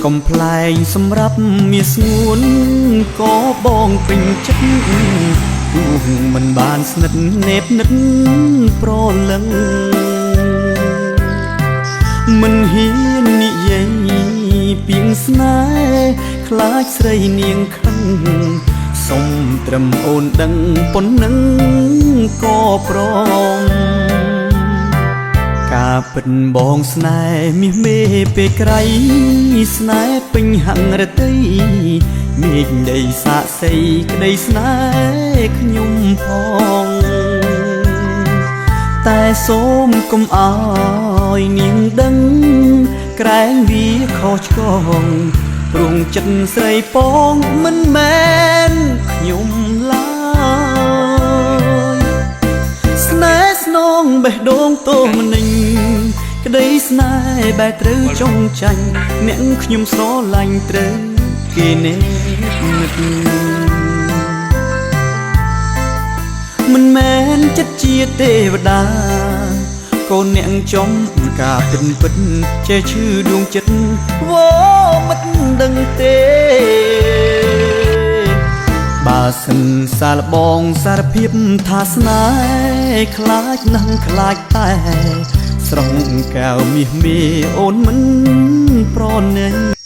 កំប្លែងសម្រាប់មាសស្ងួនក៏បងពេញចិត្តទោះមិនបានស្និទ្ធនេបនិតប្រលឹងមិនហ៊ាននិយាយពីងស្នេហ៍ខ្លាចស្រីនាងខឹងសុំត្រឹមអូនដឹងប៉ុណ្ណឹងក៏ព្រមការពិតបងស្នេហ៍មាសមេពេលក្រៃស្នេហ៍ពេញហង្រតីមេឃដីសាកសីក្តីស្នេហ៍ខ្ញុំផងតែសូមកុំអោយនាងដឹងក្រែងវាខុសឆ្គងព្រោះចិត្តស្រីពងមិនមែនខ្ញុំឡើយស្នេហ៍ស្នងបេះដូងតោមនិញក្តីស្នេហ៍បែរត្រូវចង់ចាញ់អ្នកខ្ញុំស្រឡាញ់ត្រូវគេនេនិតមិនមែនចិត្តជាទេវតាកូនអ្នកចំការពិតចេះឈឺដួងចិត្តវ៉មិនដឹងទេបើសិនសាលបងសារភាពថាស្នេហ៍ខ្លាចនឹងខ្លាចតែស្រងកៅមាសមេអូនមិនប្រណី